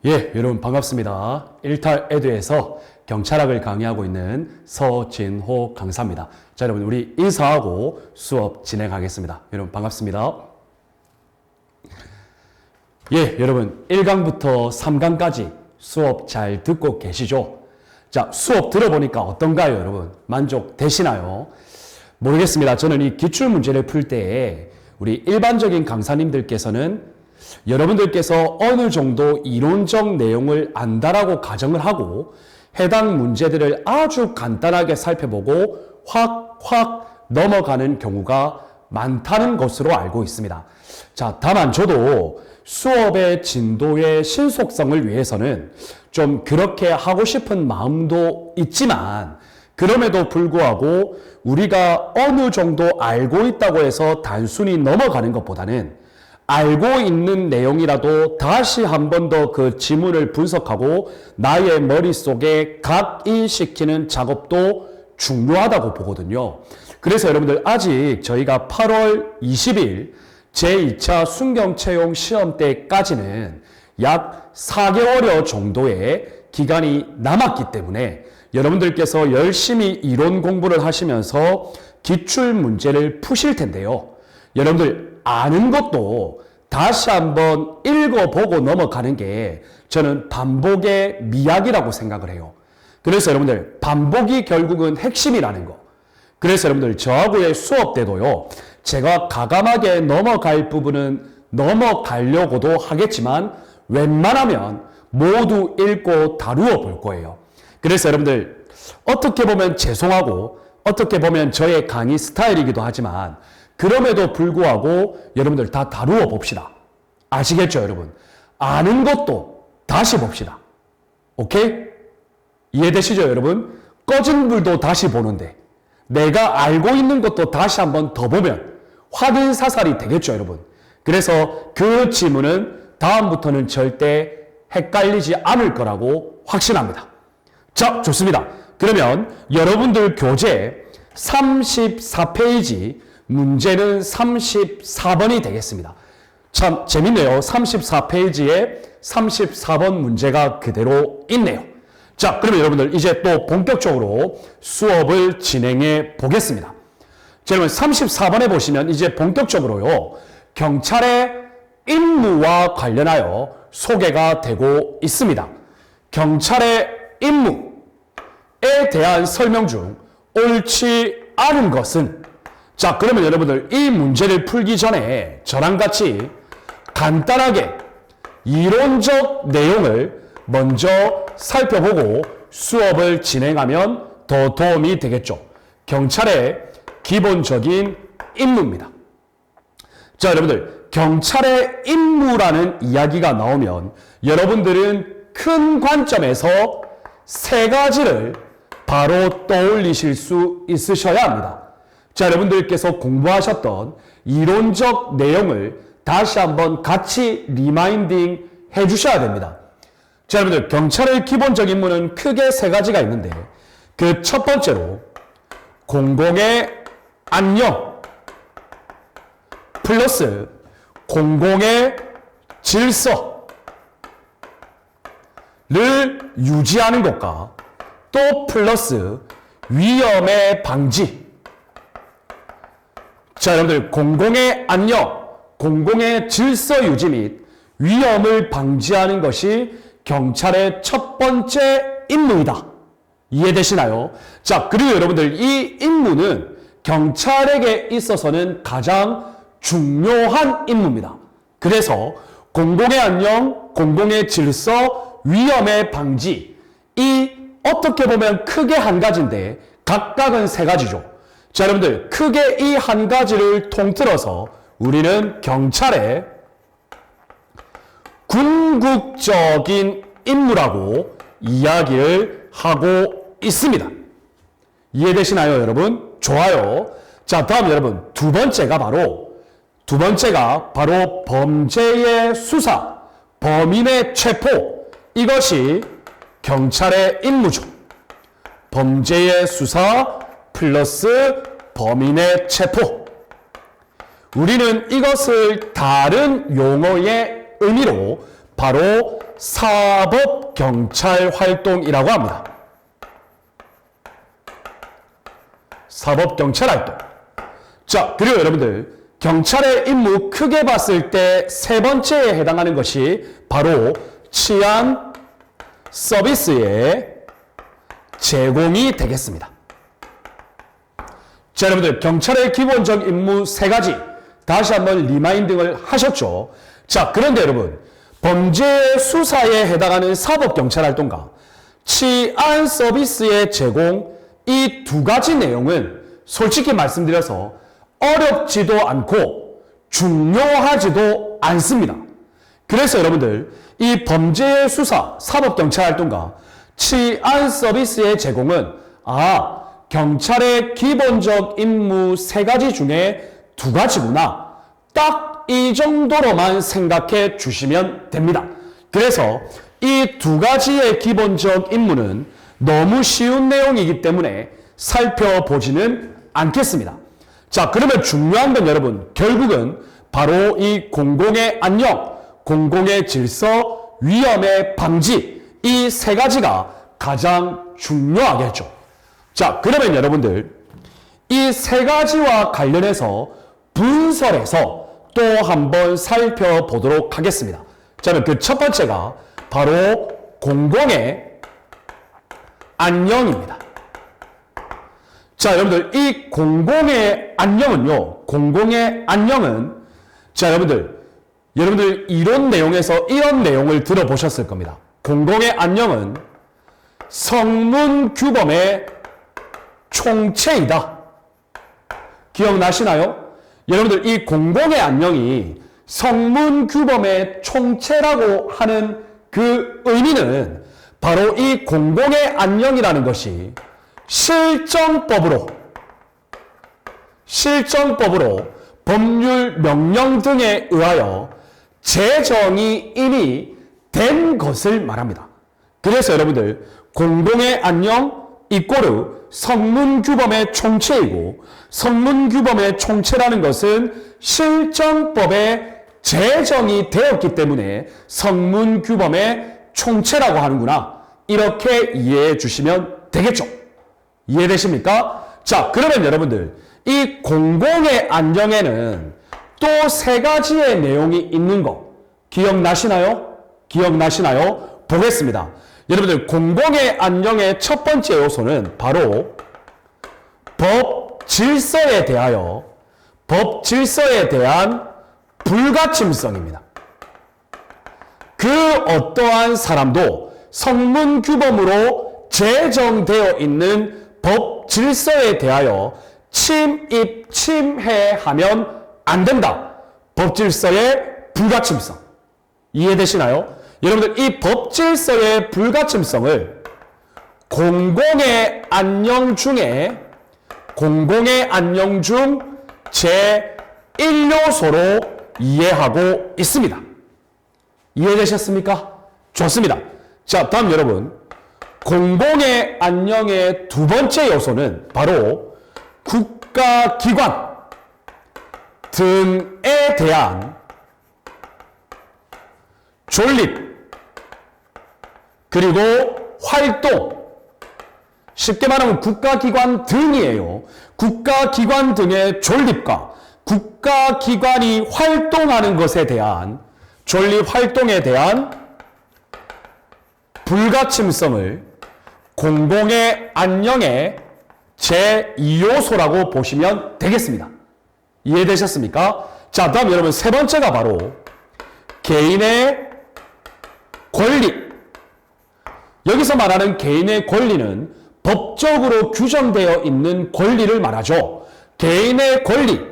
예, 여러분 반갑습니다. 일탈 에듀에서 경찰학을 강의하고 있는 서진호 강사입니다. 자, 여러분 우리 인사하고 수업 진행하겠습니다. 여러분 반갑습니다. 예, 여러분 1강부터 3강까지 수업 잘 듣고 계시죠? 자, 수업 들어보니까 어떤가요, 여러분? 만족되시나요? 모르겠습니다. 저는 이 기출문제를 풀 때에 우리 일반적인 강사님들께서는 여러분들께서 어느 정도 이론적 내용을 안다라고 가정을 하고 해당 문제들을 아주 간단하게 살펴보고 확 넘어가는 경우가 많다는 것으로 알고 있습니다. 자, 다만 저도 수업의 진도의 신속성을 위해서는 좀 그렇게 하고 싶은 마음도 있지만 그럼에도 불구하고 우리가 어느 정도 알고 있다고 해서 단순히 넘어가는 것보다는 알고 있는 내용이라도 다시 한 번 더 그 지문을 분석하고 나의 머릿속에 각인시키는 작업도 중요하다고 보거든요. 그래서 여러분들 아직 저희가 8월 20일 제2차 순경채용 시험 때까지는 약 4개월여 정도의 기간이 남았기 때문에 여러분들께서 열심히 이론 공부를 하시면서 기출 문제를 푸실 텐데요. 여러분들 아는 것도 다시 한번 읽어보고 넘어가는 게 저는 반복의 미학이라고 생각을 해요. 그래서 여러분들 반복이 결국은 핵심이라는 거. 그래서 여러분들 저하고의 수업 때도요. 제가 가감하게 넘어갈 부분은 넘어가려고도 하겠지만 웬만하면 모두 읽고 다루어 볼 거예요. 그래서 여러분들 어떻게 보면 죄송하고 어떻게 보면 저의 강의 스타일이기도 하지만 그럼에도 불구하고 여러분들 다 다루어 봅시다. 아시겠죠, 여러분? 아는 것도 다시 봅시다. 오케이? 이해되시죠, 여러분? 꺼진 불도 다시 보는데 내가 알고 있는 것도 다시 한번 더 보면 확인 사살이 되겠죠, 여러분? 그래서 그 지문은 다음부터는 절대 헷갈리지 않을 거라고 확신합니다. 자, 좋습니다. 그러면 여러분들 교재 34페이지 문제는 34번이 되겠습니다. 참 재밌네요. 34페이지에 34번 문제가 그대로 있네요. 자, 그러면 여러분들 이제 또 본격적으로 수업을 진행해 보겠습니다. 자, 여러분 34번에 보시면 이제 본격적으로요. 경찰의 임무와 관련하여 소개가 되고 있습니다. 경찰의 임무에 대한 설명 중 옳지 않은 것은 자, 그러면 여러분들 이 문제를 풀기 전에 저랑 같이 간단하게 이론적 내용을 먼저 살펴보고 수업을 진행하면 더 도움이 되겠죠. 경찰의 기본적인 임무입니다. 자, 여러분들 경찰의 임무라는 이야기가 나오면 여러분들은 큰 관점에서 세 가지를 바로 떠올리실 수 있으셔야 합니다. 자, 여러분들께서 공부하셨던 이론적 내용을 다시 한번 같이 리마인딩 해주셔야 됩니다. 자, 여러분들 경찰의 기본적 임무는 크게 세 가지가 있는데 그 첫 번째로 공공의 안녕 플러스 공공의 질서를 유지하는 것과 또 플러스 위험의 방지. 자, 여러분들 공공의 안녕, 공공의 질서 유지 및 위험을 방지하는 것이 경찰의 첫 번째 임무이다. 이해되시나요? 자, 그리고 여러분들 이 임무는 경찰에게 있어서는 가장 중요한 임무입니다. 그래서 공공의 안녕, 공공의 질서, 위험의 방지 이 어떻게 보면 크게 한 가지인데 각각은 세 가지죠. 자, 여러분들 크게 이 한 가지를 통틀어서 우리는 경찰의 궁극적인 임무라고 이야기를 하고 있습니다. 이해되시나요, 여러분? 좋아요. 자, 다음 여러분 두 번째가 바로 범죄의 수사, 범인의 체포. 이것이 경찰의 임무죠. 범죄의 수사 플러스 범인의 체포. 우리는 이것을 다른 용어의 의미로 바로 사법경찰 활동이라고 합니다. 사법경찰 활동. 자, 그리고 여러분들, 경찰의 임무 크게 봤을 때 세 번째에 해당하는 것이 바로 치안 서비스의 제공이 되겠습니다. 자, 여러분들, 경찰의 기본적 임무 세 가지 다시 한번 리마인딩을 하셨죠. 자, 그런데 여러분, 범죄 수사에 해당하는 사법경찰 활동과 치안 서비스의 제공, 이 두 가지 내용은 솔직히 말씀드려서 어렵지도 않고 중요하지도 않습니다. 그래서 여러분들, 이 범죄 수사, 사법경찰 활동과 치안 서비스의 제공은 경찰의 기본적 임무 세 가지 중에 두 가지구나. 딱 이 정도로만 생각해 주시면 됩니다. 그래서 이 두 가지의 기본적 임무는 너무 쉬운 내용이기 때문에 살펴보지는 않겠습니다. 자, 그러면 중요한 건 여러분, 결국은 바로 이 공공의 안녕, 공공의 질서, 위험의 방지, 이 세 가지가 가장 중요하겠죠. 자, 그러면 여러분들, 이 세 가지와 관련해서 분설해서 또 한번 살펴보도록 하겠습니다. 자, 그럼 그 첫 번째가 바로 공공의 안녕입니다. 자, 여러분들, 이 공공의 안녕은요, 공공의 안녕은, 자, 여러분들 이론 내용에서 이런 내용을 들어보셨을 겁니다. 공공의 안녕은 성문규범의 총체이다. 기억나시나요? 여러분들, 이 공공의 안녕이 성문규범의 총체라고 하는 그 의미는 바로 이 공공의 안녕이라는 것이 실정법으로 법률 명령 등에 의하여 제정이 이미 된 것을 말합니다. 그래서 여러분들, 공공의 안녕 이꼬르 성문규범의 총체이고, 성문규범의 총체라는 것은 실정법에 제정이 되었기 때문에 성문규범의 총체라고 하는구나. 이렇게 이해해 주시면 되겠죠. 이해되십니까? 자, 그러면 여러분들, 이 공공의 안녕에는 또 세 가지의 내용이 있는 거 기억나시나요? 보겠습니다. 여러분들, 공공의 안녕의 첫 번째 요소는 바로 법 질서에 대한 불가침성입니다. 그 어떠한 사람도 성문규범으로 제정되어 있는 법 질서에 대하여 침해하면 안 된다. 법 질서의 불가침성. 이해되시나요? 여러분들, 이 법 질서의 불가침성을 공공의 안녕 중 제1요소로 이해하고 있습니다. 이해되셨습니까? 좋습니다. 자, 다음 여러분, 공공의 안녕의 두 번째 요소는 바로 국가기관 등에 대한 존립 그리고 활동, 쉽게 말하면 국가기관 등이에요. 국가기관 등의 존립과 국가기관이 활동하는 것에 대한 존립 활동에 대한 불가침성을 공공의 안녕의 제2요소라고 보시면 되겠습니다. 이해되셨습니까? 자, 다음 여러분, 세 번째가 바로 개인의 권리. 여기서 말하는 개인의 권리는 법적으로 규정되어 있는 권리를 말하죠. 개인의 권리,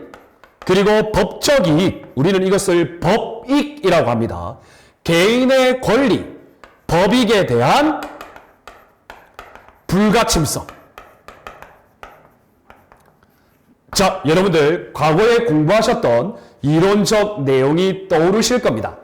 그리고 법적 이익, 우리는 이것을 법익이라고 합니다. 개인의 권리, 법익에 대한 불가침성. 자, 여러분들 과거에 공부하셨던 이론적 내용이 떠오르실 겁니다.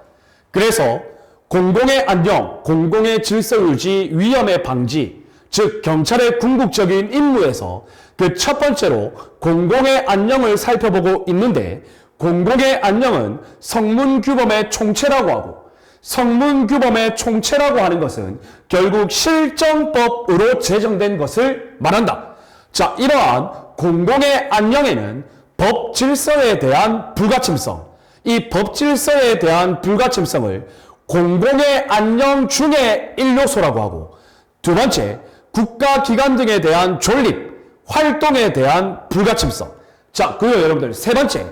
그래서 공공의 안녕, 공공의 질서 유지, 위험의 방지, 즉 경찰의 궁극적인 임무에서 그 첫 번째로 공공의 안녕을 살펴보고 있는데, 공공의 안녕은 성문규범의 총체라고 하고 성문규범의 총체라고 하는 것은 결국 실정법으로 제정된 것을 말한다. 자, 이러한 공공의 안녕에는 법 질서에 대한 불가침성, 이 법 질서에 대한 불가침성을 공공의 안녕 중의 1요소라고 하고, 두 번째, 국가기관 등에 대한 존립, 활동에 대한 불가침성. 자, 그리고 여러분들 세 번째,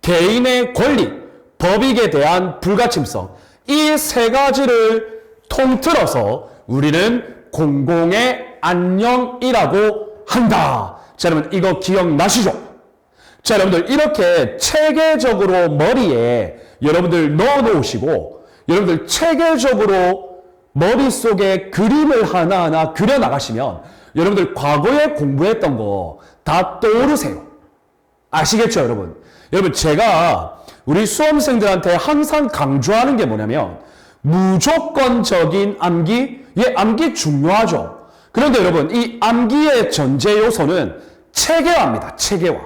개인의 권리, 법익에 대한 불가침성. 이 세 가지를 통틀어서 우리는 공공의 안녕이라고 한다. 자, 여러분 이거 기억나시죠? 자, 여러분들 이렇게 체계적으로 머리에 여러분들 넣어 놓으시고, 여러분들 체계적으로 머릿속에 그림을 하나하나 그려 나가시면 여러분들 과거에 공부했던 거 다 떠오르세요. 아시겠죠, 여러분? 여러분, 제가 우리 수험생들한테 항상 강조하는 게 뭐냐면 무조건적인 암기, 예, 암기 중요하죠. 그런데 여러분, 이 암기의 전제 요소는 체계화입니다. 체계화.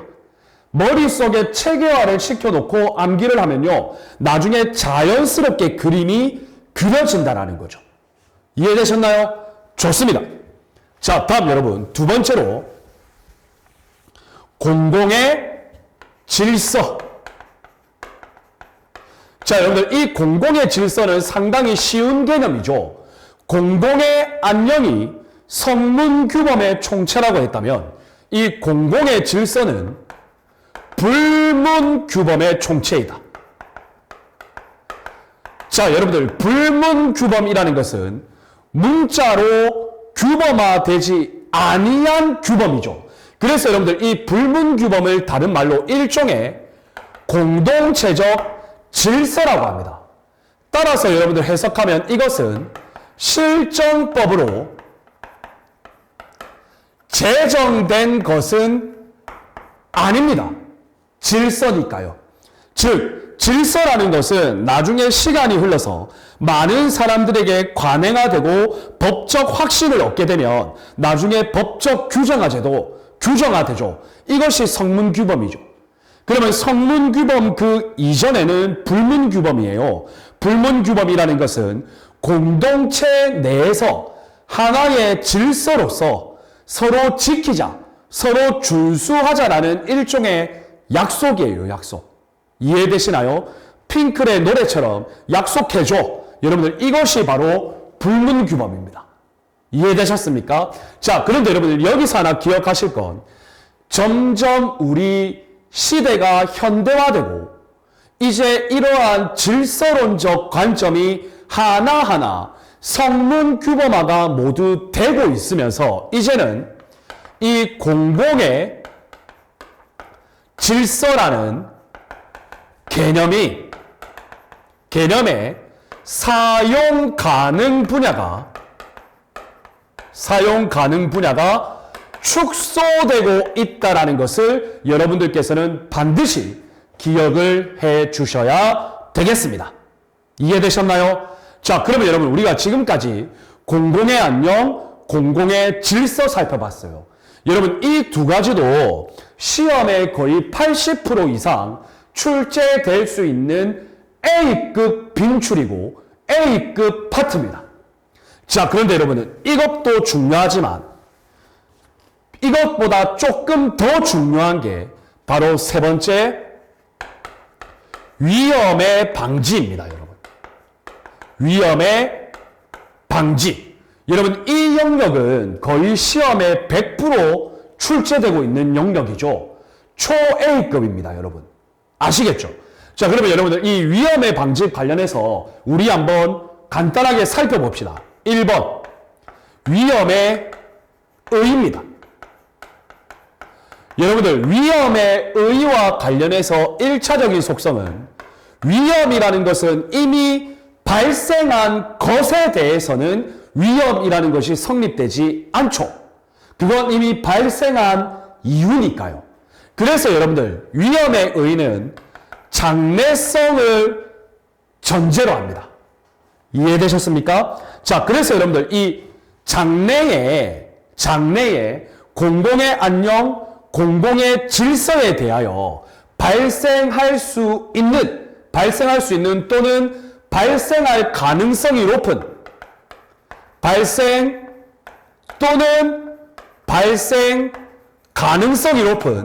머릿속에 체계화를 시켜놓고 암기를 하면요, 나중에 자연스럽게 그림이 그려진다는 거죠. 이해되셨나요? 좋습니다. 자, 다음 여러분, 두 번째로 공공의 질서. 자, 여러분들 이 공공의 질서는 상당히 쉬운 개념이죠. 공공의 안녕이 성문규범의 총체라고 했다면 이 공공의 질서는 불문규범의 총체이다. 자, 여러분들 불문규범이라는 것은 문자로 규범화되지 아니한 규범이죠. 그래서 여러분들 이 불문규범을 다른 말로 일종의 공동체적 질서라고 합니다. 따라서 여러분들 해석하면 이것은 실정법으로 제정된 것은 아닙니다. 질서니까요. 즉, 질서라는 것은 나중에 시간이 흘러서 많은 사람들에게 관행화되고 법적 확신을 얻게 되면 나중에 법적 규정화되죠. 이것이 성문규범이죠. 그러면 성문규범 그 이전에는 불문규범이에요. 불문규범이라는 것은 공동체 내에서 하나의 질서로서 서로 지키자, 서로 준수하자라는 일종의 약속이에요. 약속. 이해되시나요? 핑클의 노래처럼 약속해줘. 여러분들 이것이 바로 불문규범입니다. 이해되셨습니까? 자, 그런데 여러분들 여기서 하나 기억하실 건 점점 우리 시대가 현대화되고 이제 이러한 질서론적 관점이 하나하나 성문규범화가 모두 되고 있으면서 이제는 이 공공의 질서라는 개념의 사용 가능 분야가 축소되고 있다라는 것을 여러분들께서는 반드시 기억을 해 주셔야 되겠습니다. 이해되셨나요? 자, 그러면 여러분 우리가 지금까지 공공의 안녕, 공공의 질서 살펴봤어요. 여러분 이 두 가지도 시험에 거의 80% 이상 출제될 수 있는 A급 빈출이고 A급 파트입니다. 자, 그런데 여러분은 이것도 중요하지만 이것보다 조금 더 중요한 게 바로 세 번째 위험의 방지입니다, 여러분. 위험의 방지. 여러분 이 영역은 거의 시험에 100% 출제되고 있는 영역이죠. 초 A급입니다, 여러분. 아시겠죠? 자, 그러면 여러분들 이 위험의 방지 관련해서 우리 한번 간단하게 살펴봅시다. 1번 위험의 의입니다. 여러분들 위험의 의와 관련해서 1차적인 속성은 위험이라는 것은 이미 발생한 것에 대해서는 위험이라는 것이 성립되지 않죠. 그건 이미 발생한 이유니까요. 그래서 여러분들 위험의 의는 장래성을 전제로 합니다. 이해되셨습니까? 자, 그래서 여러분들 이 장래에 공공의 안녕, 공공의 질서에 대하여 발생할 수 있는 또는 발생할 가능성이 높은 발생 또는 발생 가능성이 높은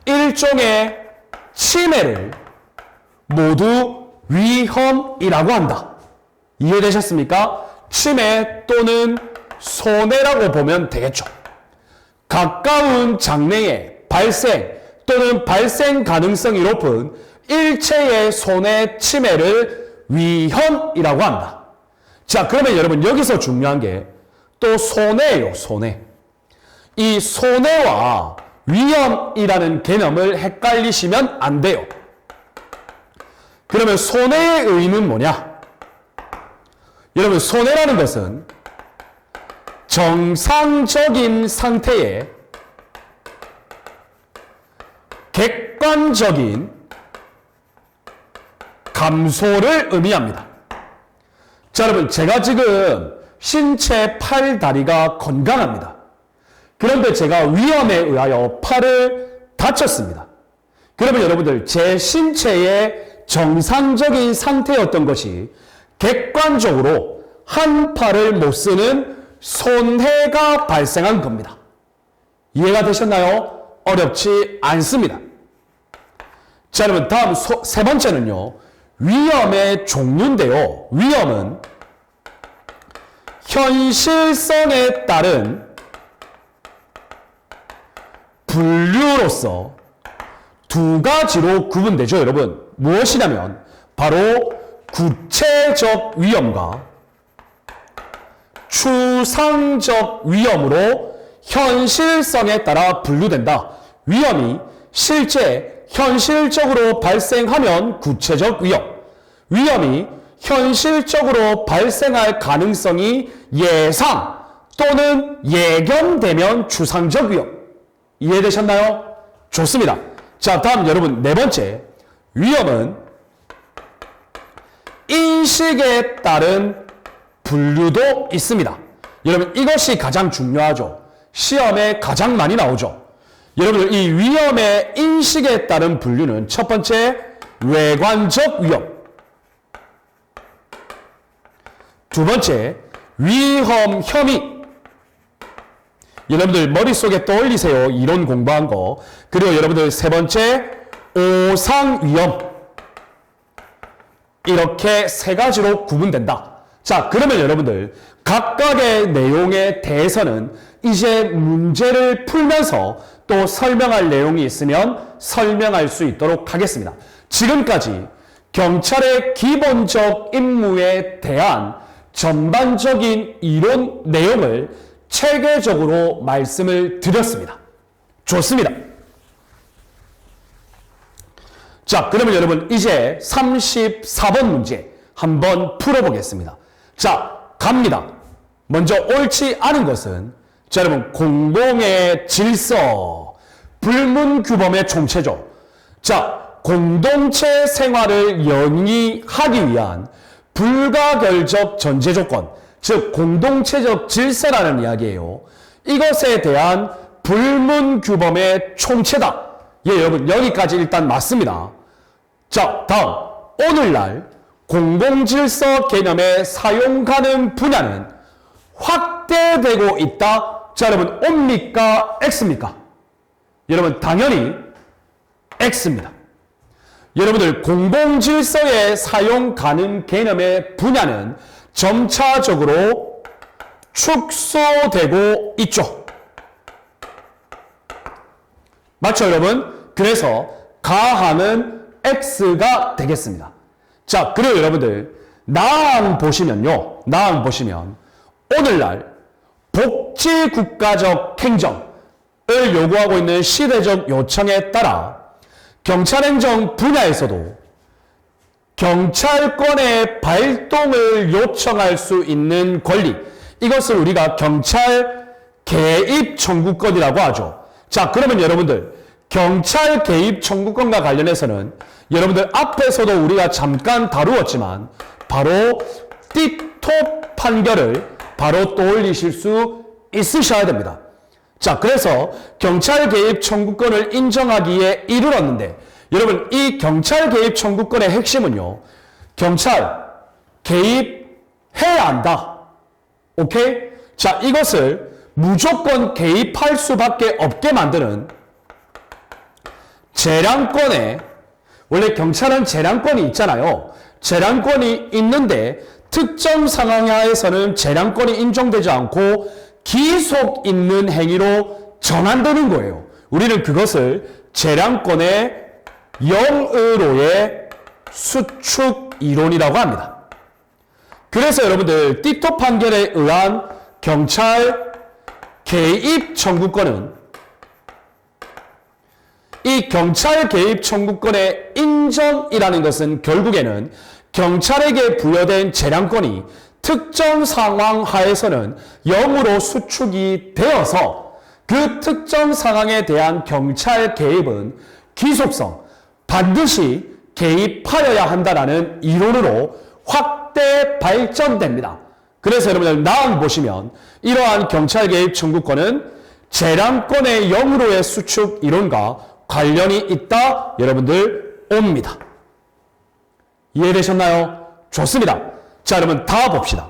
일종의 침해를 모두 위험이라고 한다. 이해되셨습니까? 침해 또는 손해라고 보면 되겠죠. 가까운 장래에 발생 또는 발생 가능성이 높은 일체의 손해 침해를 위험이라고 한다. 자, 그러면 여러분 여기서 중요한 게 또 손해예요. 손해. 이 손해와 위험이라는 개념을 헷갈리시면 안 돼요. 그러면 손해의 의의는 뭐냐? 여러분 손해라는 것은 정상적인 상태에 객관적인 감소를 의미합니다. 자, 여러분 제가 지금 신체 팔, 다리가 건강합니다. 그런데 제가 위험에 의하여 팔을 다쳤습니다. 그러면 여러분들 제 신체의 정상적인 상태였던 것이 객관적으로 한 팔을 못 쓰는 손해가 발생한 겁니다. 이해가 되셨나요? 어렵지 않습니다. 자, 여러분 다음 세 번째는요. 위험의 종류인데요. 위험은 현실성에 따른 분류로서 두 가지로 구분되죠, 여러분. 무엇이냐면 바로 구체적 위험과 추상적 위험으로 현실성에 따라 분류된다. 위험이 실제 현실적으로 발생하면 구체적 위험, 위험이 현실적으로 발생할 가능성이 예상 또는 예견되면 추상적 위험. 이해되셨나요? 좋습니다. 자, 다음 여러분 네 번째, 위험은 인식에 따른 분류도 있습니다. 여러분 이것이 가장 중요하죠. 시험에 가장 많이 나오죠. 여러분들 이 위험의 인식에 따른 분류는 첫 번째 외관적 위험, 두 번째 위험 혐의. 여러분들 머릿속에 떠올리세요. 이론 공부한 거. 그리고 여러분들 세 번째 오상 위험. 이렇게 세 가지로 구분된다. 자, 그러면 여러분들 각각의 내용에 대해서는 이제 문제를 풀면서 또 설명할 내용이 있으면 설명할 수 있도록 하겠습니다. 지금까지 경찰의 기본적 임무에 대한 전반적인 이론 내용을 체계적으로 말씀을 드렸습니다. 좋습니다. 자, 그러면 여러분 이제 34번 문제 한번 풀어보겠습니다. 자, 갑니다. 먼저 옳지 않은 것은 자, 여러분 공동의 질서, 불문규범의 총체죠. 자, 공동체 생활을 영위하기 위한 불가결적 전제조건, 즉 공동체적 질서라는 이야기예요. 이것에 대한 불문규범의 총체다. 예, 여러분 여기까지 일단 맞습니다. 자, 다음 오늘날 공공질서 개념의 사용 가능 분야는 확대되고 있다. 자, 여러분 O입니까? X입니까? 여러분 당연히 X입니다. 여러분들 공공질서의 사용 가능 개념의 분야는 점차적으로 축소되고 있죠. 맞죠, 여러분? 그래서 가함은 X가 되겠습니다. 자, 그리고 여러분들 나항 보시면요. 나항 보시면 오늘날 복지국가적 행정을 요구하고 있는 시대적 요청에 따라 경찰행정 분야에서도 경찰권의 발동을 요청할 수 있는 권리, 이것을 우리가 경찰 개입 청구권이라고 하죠. 자, 그러면 여러분들 경찰 개입 청구권과 관련해서는 여러분들 앞에서도 우리가 잠깐 다루었지만 바로 띠톱 판결을 바로 떠올리실 수 있으셔야 됩니다. 자, 그래서 경찰 개입 청구권을 인정하기에 이르렀는데 여러분 이 경찰 개입 청구권의 핵심은요, 경찰 개입해야 한다. 오케이? 자, 이것을 무조건 개입할 수밖에 없게 만드는 재량권에, 원래 경찰은 재량권이 있잖아요. 재량권이 있는데 특정 상황 하에서는 재량권이 인정되지 않고 기속 있는 행위로 전환되는 거예요. 우리는 그것을 재량권의 영의로의 수축 이론이라고 합니다. 그래서 여러분들 띠토 판결에 의한 경찰 개입 청구권은 이 경찰 개입 청구권의 인정이라는 것은 결국에는 경찰에게 부여된 재량권이 특정 상황 하에서는 0으로 수축이 되어서 그 특정 상황에 대한 경찰 개입은 기속성, 반드시 개입하여야 한다는 이론으로 확대 발전됩니다. 그래서 여러분들 나항 보시면 이러한 경찰 개입 청구권은 재량권의 0으로의 수축 이론과 관련이 있다 여러분들 옵니다. 이해되셨나요? 좋습니다. 자, 여러분 다 봅시다.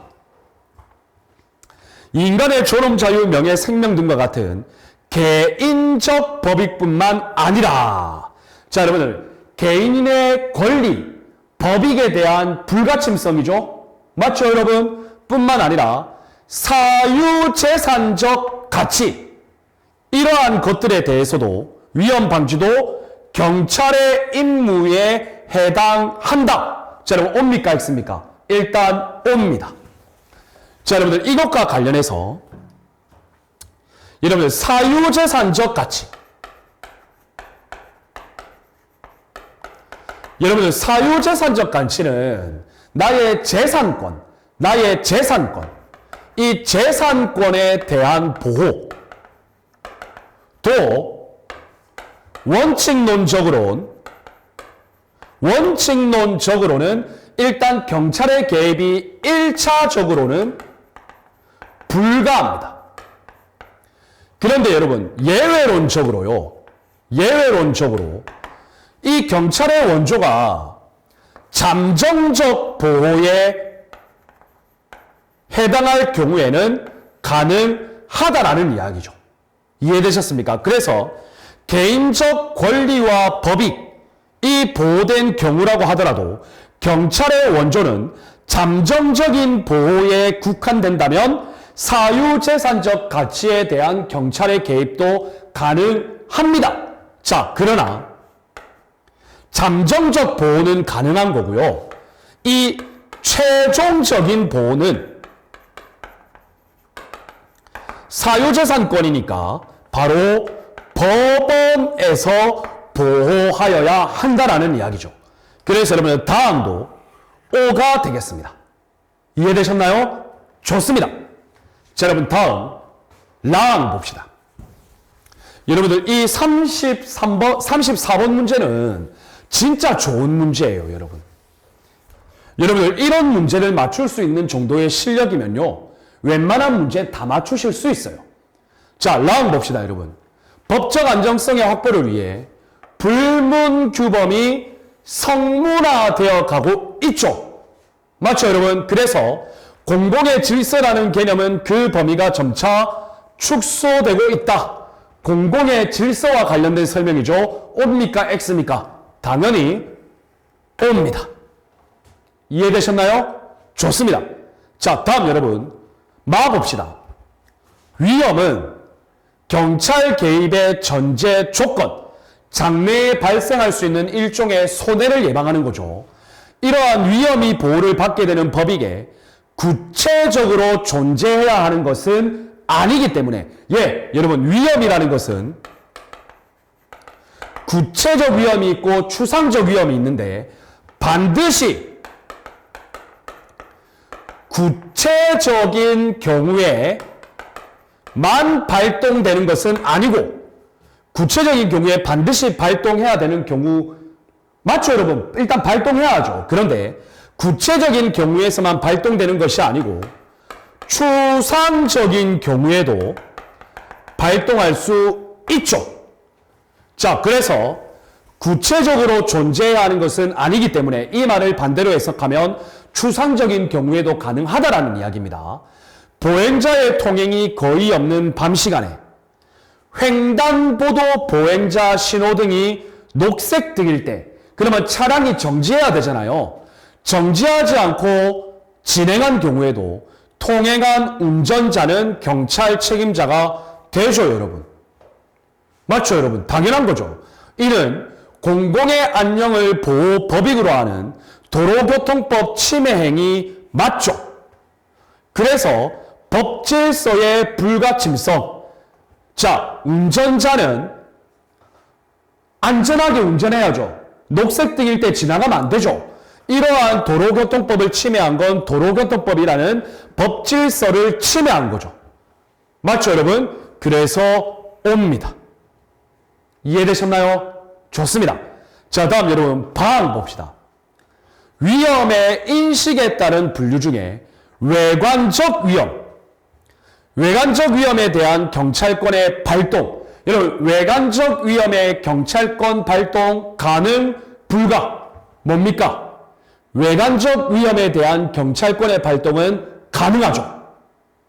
인간의 존엄, 자유, 명예, 생명 등과 같은 개인적 법익뿐만 아니라, 자, 여러분들 개인의 권리, 법익에 대한 불가침성이죠. 맞죠, 여러분? 뿐만 아니라 사유재산적 가치, 이러한 것들에 대해서도 위험 방지도 경찰의 임무에 해당한다. 자, 여러분 옵니까 있습니까? 일단 옵니다. 자, 여러분들 이것과 관련해서 여러분들 사유재산적 가치, 여러분들 사유재산적 가치는 나의 재산권, 이 재산권에 대한 보호, 또 원칙론적으로는 일단 경찰의 개입이 1차적으로는 불가합니다. 그런데 여러분 예외론적으로 이 경찰의 원조가 잠정적 보호에 해당할 경우에는 가능하다라는 이야기죠. 이해되셨습니까? 그래서 개인적 권리와 법익이 보호된 경우라고 하더라도 경찰의 원조는 잠정적인 보호에 국한된다면 사유재산적 가치에 대한 경찰의 개입도 가능합니다. 자, 그러나 잠정적 보호는 가능한 거고요. 이 최종적인 보호는 사유재산권이니까 바로 법원에서 보호하여야 한다라는 이야기죠. 그래서 여러분 다음도 O가 되겠습니다. 이해되셨나요? 좋습니다. 자, 여러분 다음 랑 봅시다. 여러분들 이 34번 문제는 진짜 좋은 문제예요, 여러분. 여러분들 이런 문제를 맞출 수 있는 정도의 실력이면요, 웬만한 문제 다 맞추실 수 있어요. 자, 랑 봅시다, 여러분. 법적 안정성의 확보를 위해 불문규범이 성문화되어 가고 있죠. 맞죠, 여러분? 그래서 공공의 질서라는 개념은 그 범위가 점차 축소되고 있다. 공공의 질서와 관련된 설명이죠. 옵니까? X입니까? 당연히 옵니다. 이해되셨나요? 좋습니다. 자, 다음 여러분 마 봅시다. 위험은 경찰 개입의 전제 조건, 장래에 발생할 수 있는 일종의 손해를 예방하는 거죠. 이러한 위험이 보호를 받게 되는 법익에 구체적으로 존재해야 하는 것은 아니기 때문에, 여러분 위험이라는 것은 구체적 위험이 있고 추상적 위험이 있는데 반드시 구체적인 경우에만 발동되는 것은 아니고, 구체적인 경우에 반드시 발동해야 되는 경우, 맞죠 여러분? 일단 발동해야죠. 그런데 구체적인 경우에서만 발동되는 것이 아니고 추상적인 경우에도 발동할 수 있죠. 자, 그래서 구체적으로 존재해야 하는 것은 아니기 때문에 이 말을 반대로 해석하면 추상적인 경우에도 가능하다라는 이야기입니다. 보행자의 통행이 거의 없는 밤 시간에 횡단보도 보행자 신호등이 녹색등일 때 그러면 차량이 정지해야 되잖아요. 정지하지 않고 진행한 경우에도 통행한 운전자는 경찰 책임자가 되죠, 여러분. 맞죠, 여러분? 당연한 거죠. 이는 공공의 안녕을 보호 법익으로 하는 도로교통법 침해 행위 맞죠? 그래서 법 질서의 불가침성. 자, 운전자는 안전하게 운전해야죠. 녹색등일 때 지나가면 안 되죠. 이러한 도로교통법을 침해한 건 도로교통법이라는 법 질서를 침해한 거죠. 맞죠, 여러분? 그래서 옵니다. 이해되셨나요? 좋습니다. 자, 다음 여러분 방 봅시다. 위험의 인식에 따른 분류 중에 외관적 위험, 외관적 위험에 대한 경찰권의 발동. 여러분, 외관적 위험의 경찰권 발동 가능, 불가. 뭡니까? 외관적 위험에 대한 경찰권의 발동은 가능하죠.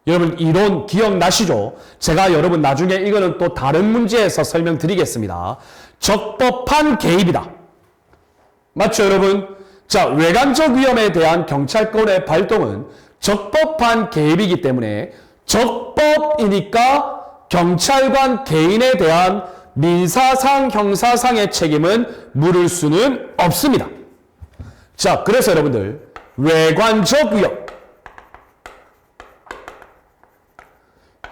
여러분, 이론 기억나시죠? 제가 여러분 나중에 이거는 또 다른 문제에서 설명드리겠습니다. 적법한 개입이다. 맞죠, 여러분? 자, 외관적 위험에 대한 경찰권의 발동은 적법한 개입이기 때문에 적법이니까 경찰관 개인에 대한 민사상, 형사상의 책임은 물을 수는 없습니다. 자, 그래서 여러분들 외관적 위험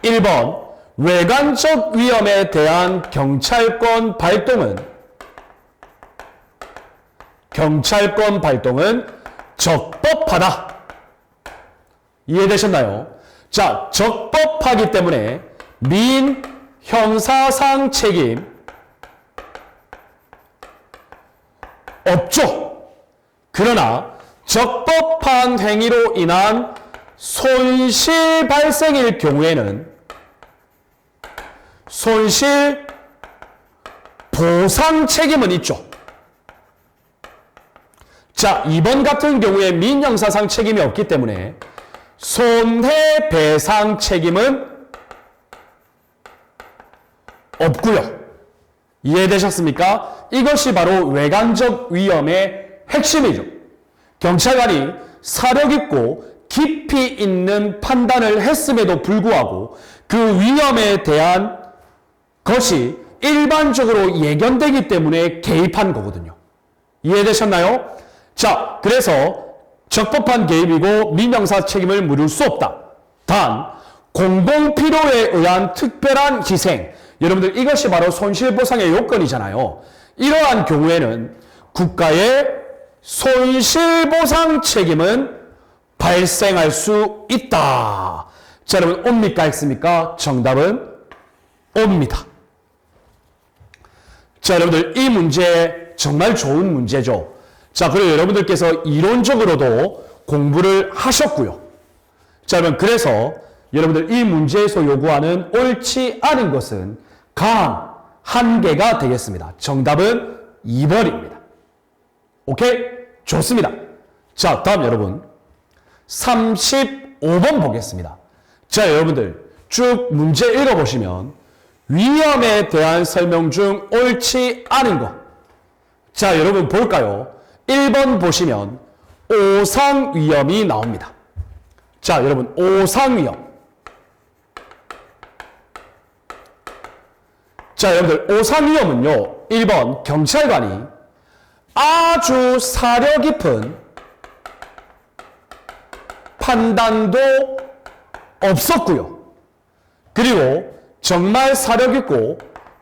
1번 외관적 위험에 대한 경찰권 발동은 적법하다. 이해되셨나요? 자, 적법하기 때문에 민, 형사상 책임 없죠. 그러나 적법한 행위로 인한 손실 발생일 경우에는 손실 보상 책임은 있죠. 자, 이번 같은 경우에 민형사상 책임이 없기 때문에 손해배상 책임은 없고요. 이해되셨습니까? 이것이 바로 외관적 위험의 핵심이죠. 경찰관이 사력 있고 깊이 있는 판단을 했음에도 불구하고 그 위험에 대한 것이 일반적으로 예견되기 때문에 개입한 거거든요. 이해되셨나요? 자, 그래서 적법한 개입이고 민형사 책임을 물을 수 없다. 단, 공공필요에 의한 특별한 희생. 여러분들 이것이 바로 손실보상의 요건이잖아요. 이러한 경우에는 국가의 손실보상 책임은 발생할 수 있다. 자, 여러분 옵니까? 있습니까? 정답은 옵니다. 자, 여러분들 이 문제 정말 좋은 문제죠. 자, 그리고 여러분들께서 이론적으로도 공부를 하셨고요. 자, 여러분 그래서 여러분들 이 문제에서 요구하는 옳지 않은 것은 강 한 개가 되겠습니다. 정답은 2번입니다. 오케이? 좋습니다. 자, 다음 여러분 35번 보겠습니다. 자, 여러분들 쭉 문제 읽어보시면 위험에 대한 설명 중 옳지 않은 것. 자, 여러분 볼까요? 1번 보시면 오상위험이 나옵니다. 자, 여러분 오상위험. 자, 여러분들 오상위험은요. 1번 경찰관이 아주 사려 깊은 판단도 없었고요. 그리고 정말 사려 깊고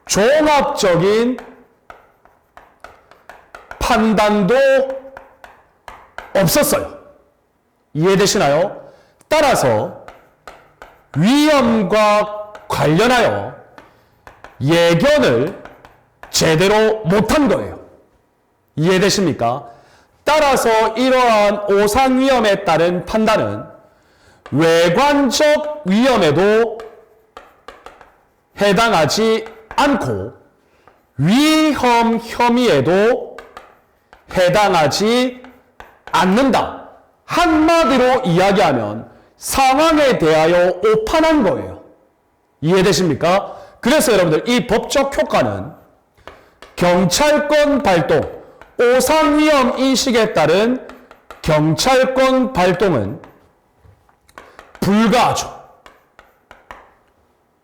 종합적인 판단도 없었어요. 이해되시나요? 따라서 위험과 관련하여 예견을 제대로 못한 거예요. 이해되십니까? 따라서 이러한 오상위험에 따른 판단은 외관적 위험에도 해당하지 않고 위험 혐의에도 해당하지 않는다. 한마디로 이야기하면 상황에 대하여 오판한 거예요. 이해되십니까? 그래서 여러분들 이 법적 효과는 경찰권 발동, 오상위험 인식에 따른 경찰권 발동은 불가하죠.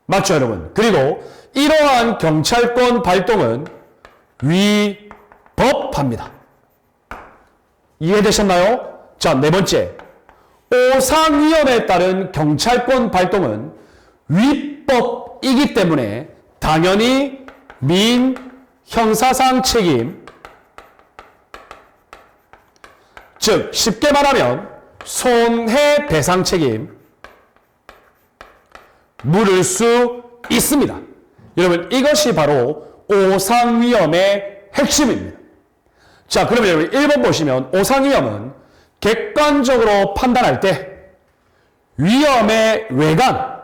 맞죠, 여러분? 그리고 이러한 경찰권 발동은 위법합니다. 이해되셨나요? 자, 네 번째. 오상위험에 따른 경찰권 발동은 위법이기 때문에 당연히 형사상 책임, 즉 쉽게 말하면 손해배상 책임 물을 수 있습니다. 여러분 이것이 바로 오상위험의 핵심입니다. 자, 그러면 여러분 1번 보시면 오상위험은 객관적으로 판단할 때 위험의 외관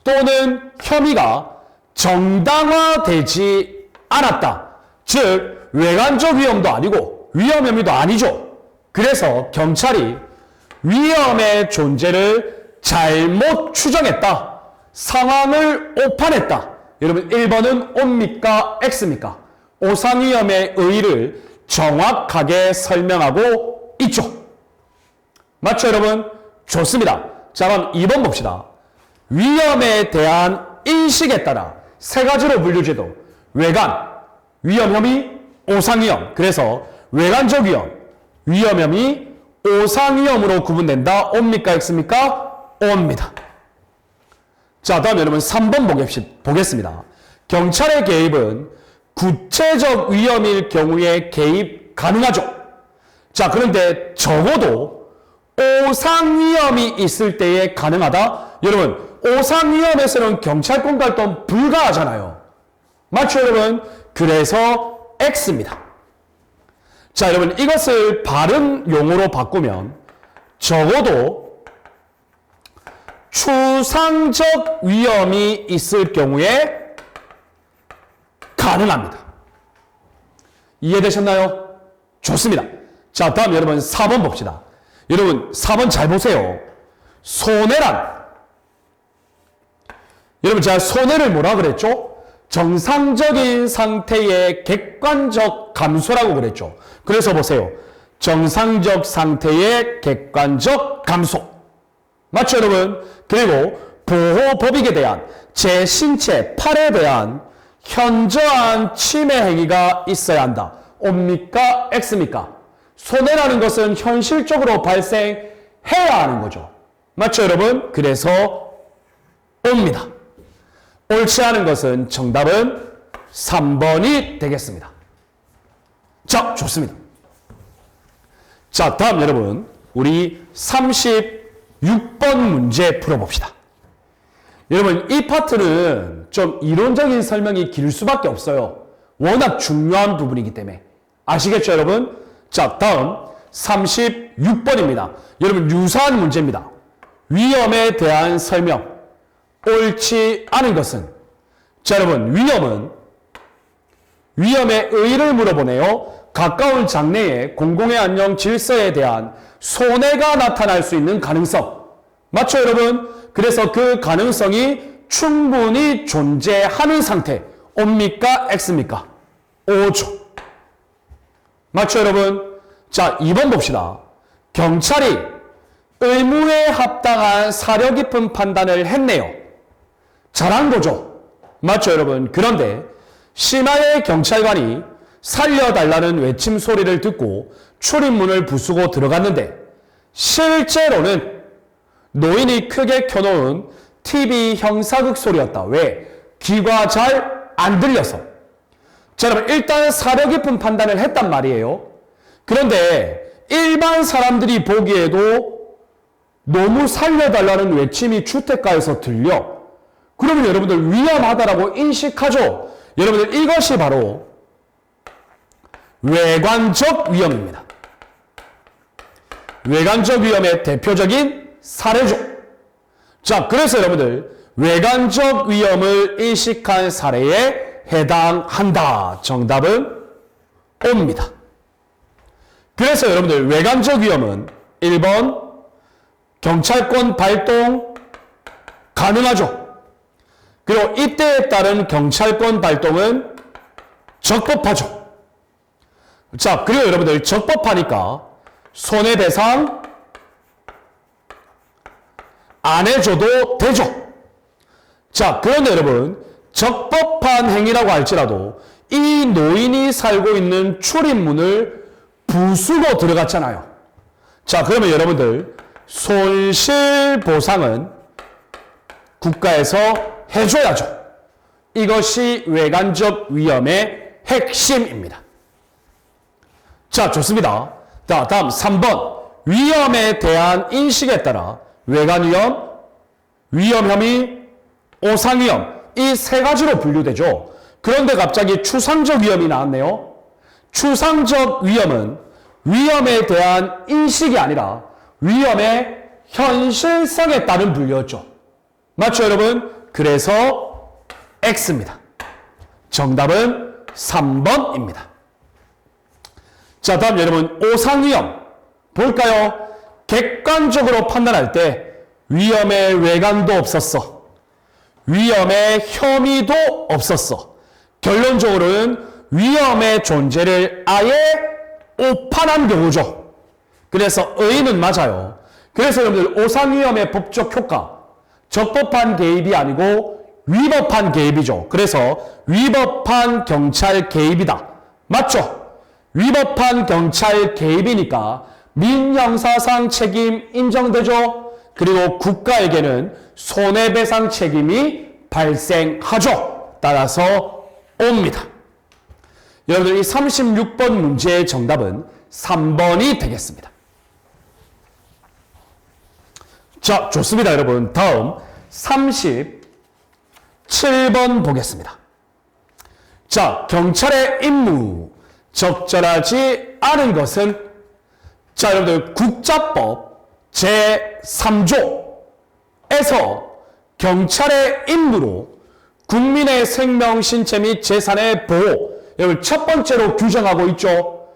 또는 혐의가 정당화되지 않았다. 즉 외관적 위험도 아니고 위험 혐의도 아니죠. 그래서 경찰이 위험의 존재를 잘못 추정했다. 상황을 오판했다. 여러분 1번은 O입니까? X입니까? 오상위험의 의의를 정확하게 설명하고 있죠. 맞죠, 여러분? 좋습니다. 자, 그럼 2번 봅시다. 위험에 대한 인식에 따라 세 가지로 분류제도 외관, 위험 혐의, 오상위험. 그래서 외관적 위험, 위험 혐의, 오상위험으로 구분된다. O입니까? X입니까? O입니다. 자, 다음 여러분 3번 보겠습니다. 경찰의 개입은 구체적 위험일 경우에 개입 가능하죠. 자, 그런데 적어도 오상위험이 있을 때에 가능하다. 여러분 오상위험에서는 경찰권 발동 불가하잖아요. 맞죠, 여러분? 그래서 X입니다. 자, 여러분 이것을 바른 용어로 바꾸면 적어도 추상적 위험이 있을 경우에 가능합니다. 이해되셨나요? 좋습니다. 자, 다음 여러분 4번 봅시다. 여러분 4번 잘 보세요. 손해란, 여러분 제가 손해를 뭐라 그랬죠? 정상적인 상태의 객관적 감소라고 그랬죠. 그래서 보세요. 정상적 상태의 객관적 감소. 맞죠, 여러분? 그리고 보호법익에 대한 제 신체, 팔에 대한 현저한 침해 행위가 있어야 한다. O입니까? X입니까? 손해라는 것은 현실적으로 발생해야 하는 거죠. 맞죠, 여러분? 그래서 O입니다. 옳지 않은 것은 정답은 3번이 되겠습니다. 자, 좋습니다. 자, 다음 여러분 우리 36번 문제 풀어봅시다. 여러분 이 파트는 좀 이론적인 설명이 길 수밖에 없어요. 워낙 중요한 부분이기 때문에. 아시겠죠, 여러분? 자, 다음 36번입니다. 여러분 유사한 문제입니다. 위험에 대한 설명. 옳지 않은 것은, 자, 여러분 위험은 위험의 의의를 물어보네요. 가까운 장래에 공공의 안녕 질서에 대한 손해가 나타날 수 있는 가능성. 맞죠, 여러분? 그래서 그 가능성이 충분히 존재하는 상태. O입니까? X입니까? O죠. 맞죠, 여러분? 자, 2번 봅시다. 경찰이 의무에 합당한 사려 깊은 판단을 했네요. 잘한 거죠. 맞죠, 여러분? 그런데 심야의 경찰관이 살려달라는 외침 소리를 듣고 출입문을 부수고 들어갔는데 실제로는 노인이 크게 켜놓은 TV 형사극 소리였다. 왜? 귀가 잘 안 들려서. 자, 여러분 일단 사려 깊은 판단을 했단 말이에요. 그런데 일반 사람들이 보기에도 너무 살려달라는 외침이 주택가에서 들려. 그러면 여러분들 위험하다라고 인식하죠. 여러분들 이것이 바로 외관적 위험입니다. 외관적 위험의 대표적인 사례죠. 자, 그래서 여러분들 외관적 위험을 인식한 사례에 해당한다. 정답은 O입니다. 그래서 여러분들 외관적 위험은 1번 경찰권 발동 가능하죠. 그리고 이때에 따른 경찰권 발동은 적법하죠. 자, 그리고 여러분들 적법하니까 손해배상 안 해줘도 되죠. 자, 그런데 여러분 적법한 행위라고 할지라도 이 노인이 살고 있는 출입문을 부수고 들어갔잖아요. 자, 그러면 여러분들 손실보상은 국가에서 해줘야죠. 이것이 외관적 위험의 핵심입니다. 자, 좋습니다. 자, 다음 3번. 위험에 대한 인식에 따라 외관위험, 위험혐의, 오상위험 이 세 가지로 분류되죠. 그런데 갑자기 추상적 위험이 나왔네요. 추상적 위험은 위험에 대한 인식이 아니라 위험의 현실성에 따른 분류였죠. 맞죠, 여러분? 그래서 X입니다. 정답은 3번입니다. 자, 다음 여러분 오상위험 볼까요? 객관적으로 판단할 때 위험의 외관도 없었어. 위험의 혐의도 없었어. 결론적으로는 위험의 존재를 아예 오판한 경우죠. 그래서 의의는 맞아요. 그래서 여러분들 오상위험의 법적 효과 적법한 개입이 아니고 위법한 개입이죠. 그래서 위법한 경찰 개입이다. 맞죠? 위법한 경찰 개입이니까 민형사상 책임 인정되죠. 그리고 국가에게는 손해배상 책임이 발생하죠. 따라서 옵니다. 여러분들 이 36번 문제의 정답은 3번이 되겠습니다. 자, 좋습니다, 여러분. 다음 37번 보겠습니다. 자, 경찰의 임무 적절하지 않은 것은 자, 여러분들 국자법 제3조에서 경찰의 임무로 국민의 생명, 신체 및 재산의 보호 여러분 첫 번째로 규정하고 있죠.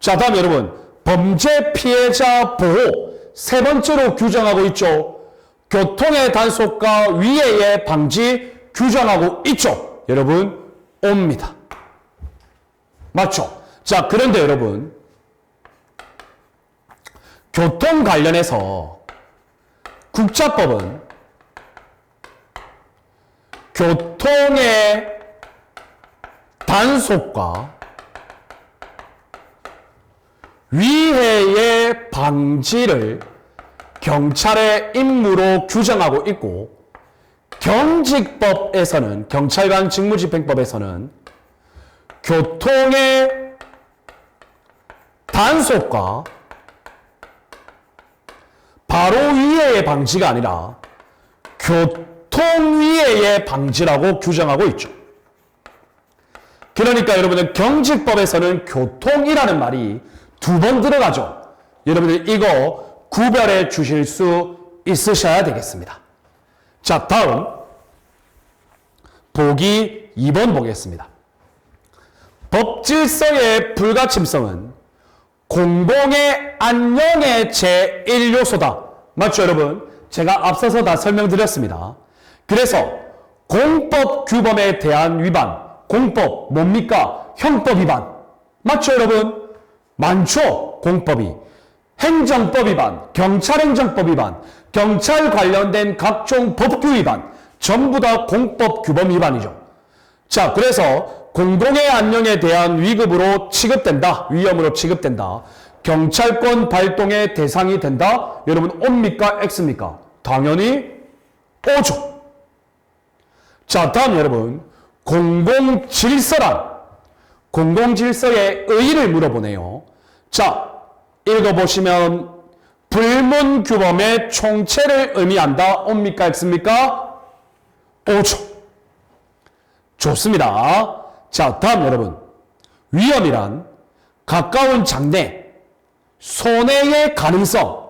자, 다음 여러분 범죄 피해자 보호 세 번째로 규정하고 있죠. 교통의 단속과 위해의 방지 규정하고 있죠. 여러분 옵니다. 맞죠? 자, 그런데 여러분 교통 관련해서 국자법은 교통의 단속과 위해의 방지를 경찰의 임무로 규정하고 있고 경직법에서는 경찰관 직무집행법에서는 교통의 단속과 바로 위해의 방지가 아니라 교통 위해의 방지라고 규정하고 있죠. 그러니까 여러분들 경직법에서는 교통이라는 말이 두 번 들어가죠. 여러분들 이거 구별해 주실 수 있으셔야 되겠습니다. 자, 다음 보기 2번 보겠습니다. 법질서의 불가침성은 공공의 안녕의 제1요소다. 맞죠, 여러분? 제가 앞서서 다 설명드렸습니다. 그래서 공법 규범에 대한 위반, 공법 뭡니까? 형법 위반. 맞죠, 여러분? 많죠, 공법이. 행정법 위반, 경찰행정법 위반, 경찰 관련된 각종 법규 위반, 전부 다 공법 규범 위반이죠. 자, 그래서 공공의 안녕에 대한 위급으로 취급된다. 위험으로 취급된다. 경찰권 발동의 대상이 된다. 여러분 O입니까? X입니까? 당연히 O죠. 자, 다음 여러분 공공질서란 공공질서의 의의를 물어보네요. 자, 읽어보시면 불문규범의 총체를 의미한다. O입니까? X입니까? O죠. 좋습니다. 자, 다음 여러분 위험이란 가까운 장래, 손해의 가능성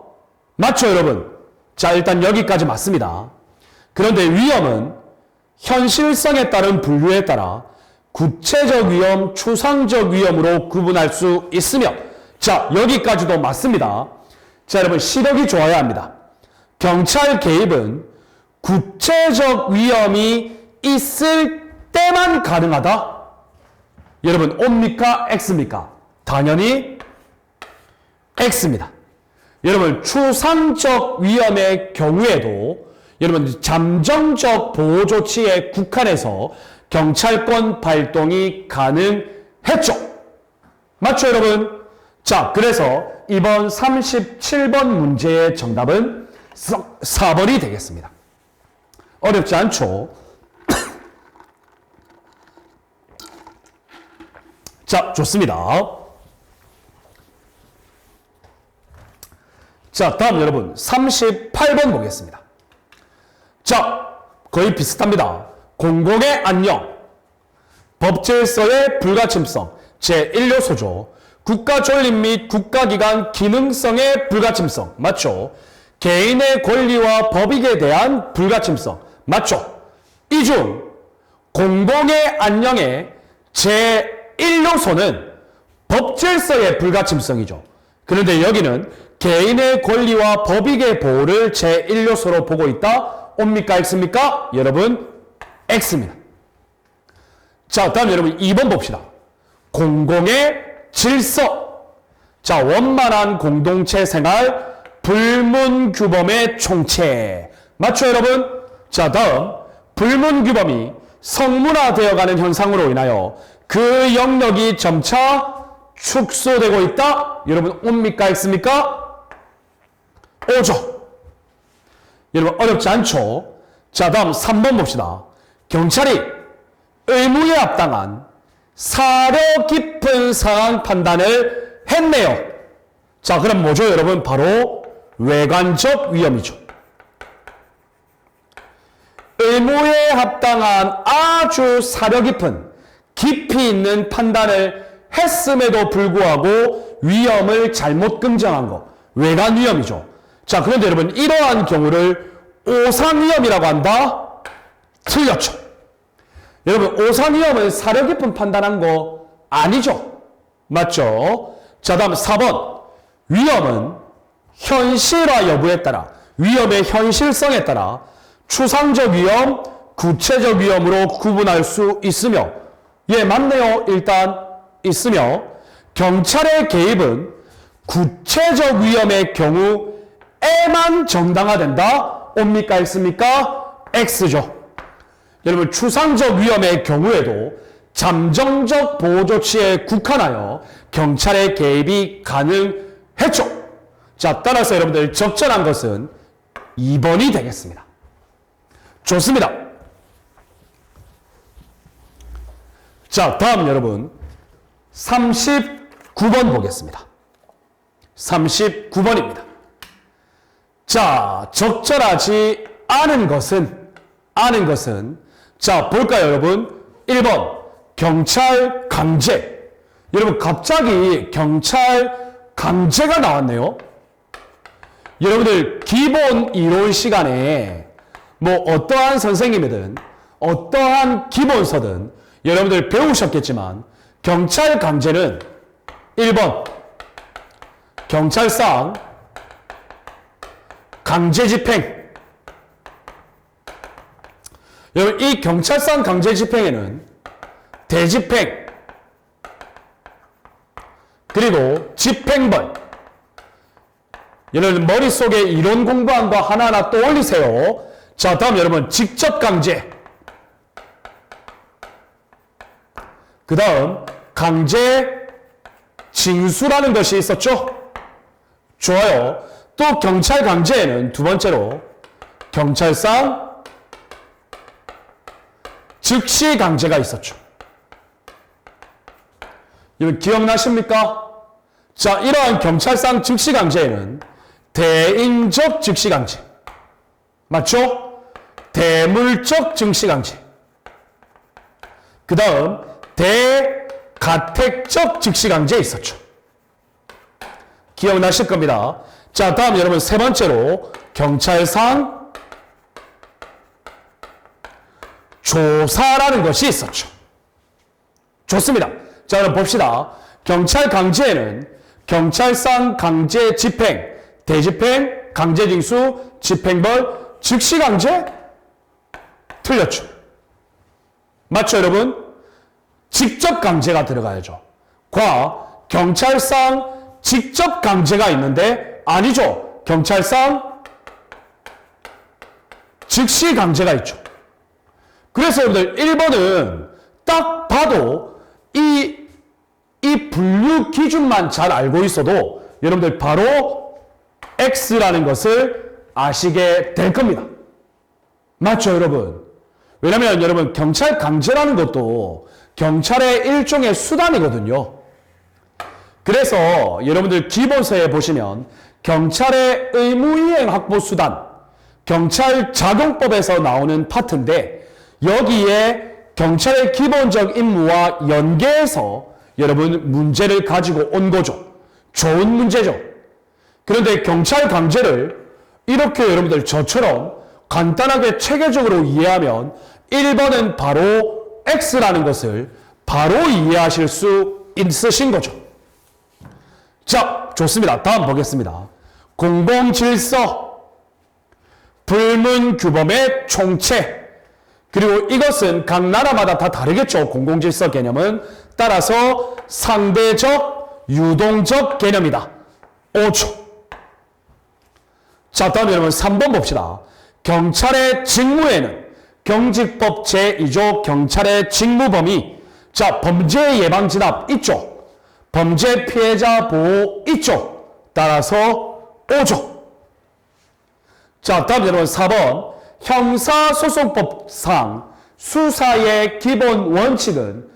맞죠, 여러분? 자, 일단 여기까지 맞습니다. 그런데 위험은 현실성에 따른 분류에 따라 구체적 위험, 추상적 위험으로 구분할 수 있으며, 자, 여기까지도 맞습니다. 자, 여러분, 시력이 좋아야 합니다. 경찰 개입은 구체적 위험이 있을 때만 가능하다? 여러분, O입니까? X입니까? 당연히 X입니다. 여러분, 추상적 위험의 경우에도 여러분, 잠정적 보호 조치에 국한해서 경찰권 발동이 가능했죠. 맞죠, 여러분? 자, 그래서 이번 37번 문제의 정답은 4번이 되겠습니다. 어렵지 않죠? 자, 좋습니다. 자, 다음 여러분 38번 보겠습니다. 자, 거의 비슷합니다. 공공의 안녕, 법질서의 불가침성, 제1요소죠. 국가존립 및 국가기관 기능성의 불가침성, 맞죠? 개인의 권리와 법익에 대한 불가침성, 맞죠? 이 중 공공의 안녕의 제1요소는 법질서의 불가침성이죠. 그런데 여기는 개인의 권리와 법익의 보호를 제1요소로 보고 있다. O입니까? X입니까? 여러분, X입니다. 자, 다음 여러분 2번 봅시다. 공공의 질서. 자, 원만한 공동체 생활, 불문규범의 총체. 맞죠, 여러분? 자, 다음 불문규범이 성문화되어가는 현상으로 인하여 그 영역이 점차 축소되고 있다. 여러분, O입니까? X입니까? O죠. 여러분, 어렵지 않죠? 자, 다음 3번 봅시다. 경찰이 의무에 합당한 사려 깊은 상황 판단을 했네요. 자, 그럼 뭐죠, 여러분? 바로 외관적 위험이죠. 의무에 합당한 아주 사려 깊은 깊이 있는 판단을 했음에도 불구하고 위험을 잘못 긍정한 거, 외관 위험이죠. 자, 그런데 여러분, 이러한 경우를 오상 위험이라고 한다? 틀렸죠. 여러분, 오상 위험은 사려 깊은 판단한 거 아니죠. 맞죠? 자, 다음 4번. 위험은 현실화 여부에 따라, 위험의 현실성에 따라 추상적 위험, 구체적 위험으로 구분할 수 있으며, 예, 맞네요. 일단 있으며, 경찰의 개입은 구체적 위험의 경우에만 정당화된다. O입니까? X입니까? X죠. 여러분, 추상적 위험의 경우에도 잠정적 보호조치에 국한하여 경찰의 개입이 가능했죠. 자, 따라서 여러분들 적절한 것은 2번이 되겠습니다. 좋습니다. 자, 다음 여러분 39번 보겠습니다. 39번입니다. 자, 적절하지 않은 것은 자, 볼까요, 여러분? 1번 경찰 강제. 여러분, 갑자기 경찰 강제가 나왔네요. 여러분들 기본 이론 시간에 뭐 어떠한 선생님이든 어떠한 기본서든 여러분들 배우셨겠지만, 경찰 강제는 1번 경찰상 강제 집행. 여러분, 이 경찰상 강제 집행에는 대집행 그리고 집행벌. 여러분, 머릿속에 이론 공부한 거 하나하나 떠올리세요. 자, 다음 여러분 직접 강제. 그 다음 강제 징수라는 것이 있었죠. 좋아요. 또 경찰 강제에는 두 번째로 경찰상 즉시 강제가 있었죠. 여러분 기억나십니까? 자, 이러한 경찰상 즉시 강제에는 대인적 즉시 강제, 맞죠? 대물적 즉시 강제, 그 다음 대가택적 즉시 강제 있었죠. 기억나실 겁니다. 자, 다음 여러분 세 번째로 경찰상 조사라는 것이 있었죠. 좋습니다. 자, 그럼 봅시다. 경찰 강제에는 경찰상 강제 집행, 대집행, 강제징수, 집행벌, 즉시강제? 틀렸죠. 맞죠, 여러분? 직접 강제가 들어가야죠. 경찰상 직접 강제가 있는데 아니죠. 경찰상 즉시 강제가 있죠. 그래서 여러분들 1번은 딱 봐도 이 분류 기준만 잘 알고 있어도 여러분들 바로 X라는 것을 아시게 될 겁니다. 맞죠, 여러분? 왜냐면 여러분 경찰 강제라는 것도 경찰의 일종의 수단이거든요. 그래서 여러분들 기본서에 보시면 경찰의 의무이행 확보 수단, 경찰 작용법에서 나오는 파트인데 여기에 경찰의 기본적 임무와 연계해서 여러분 문제를 가지고 온 거죠. 좋은 문제죠. 그런데 경찰 강제를 이렇게 여러분들 저처럼 간단하게 체계적으로 이해하면 1번은 바로 X라는 것을 바로 이해하실 수 있으신 거죠. 자, 좋습니다. 다음 보겠습니다. 공공질서, 불문규범의 총체. 그리고 이것은 각 나라마다 다 다르겠죠. 공공질서 개념은. 따라서 상대적, 유동적 개념이다. 5초. 자, 다음 여러분 3번 봅시다. 경찰의 직무에는 경직법 제2조 경찰의 직무 범위. 자, 범죄 예방 진압 있죠. 범죄 피해자 보호 있죠. 따라서 5조. 자, 다음 여러분 4번. 형사소송법상 수사의 기본 원칙은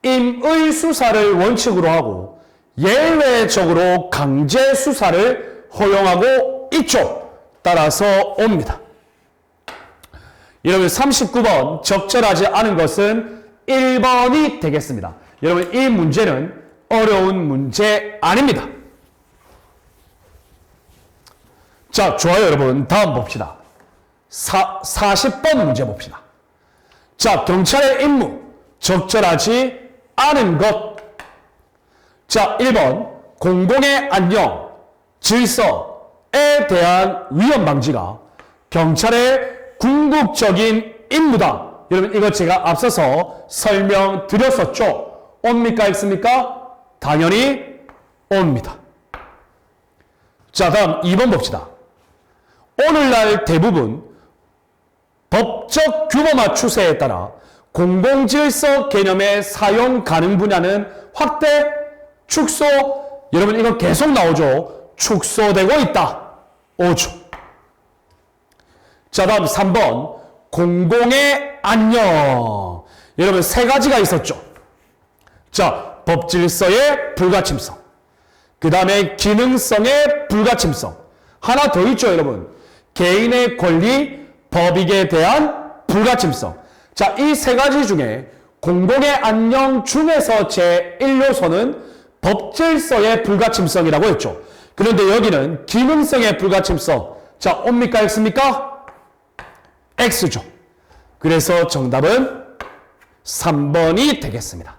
임의 수사를 원칙으로 하고 예외적으로 강제 수사를 허용하고 있죠. 따라서 옵니다. 여러분 39번 적절하지 않은 것은 1번이 되겠습니다. 여러분 이 문제는 어려운 문제 아닙니다. 자, 좋아요 여러분. 다음 봅시다. 40번 문제 봅시다. 자, 경찰의 임무 적절하지 않은 것. 자, 1번 공공의 안녕, 질서에 대한 위험 방지가 경찰의 궁극적인 임무다. 여러분 이거 제가 앞서서 설명드렸었죠. 옵니까 있습니까? 당연히 옵니다. 자, 다음 2번 봅시다. 오늘날 대부분 법적 규모화 추세에 따라 공공질서 개념의 사용 가능 분야는 확대, 축소, 여러분 이거 계속 나오죠. 축소되고 있다. 5초. 자, 다음 3번 공공의 안녕. 여러분 세 가지가 있었죠. 자, 법질서의 불가침성, 그 다음에 기능성의 불가침성, 하나 더 있죠 여러분. 개인의 권리, 법익에 대한 불가침성. 자, 이 세 가지 중에 공공의 안녕 중에서 제1요소는 법질서의 불가침성이라고 했죠. 그런데 여기는 기능성의 불가침성. 자, 옵니까 X입니까? X죠. 그래서 정답은 3번이 되겠습니다.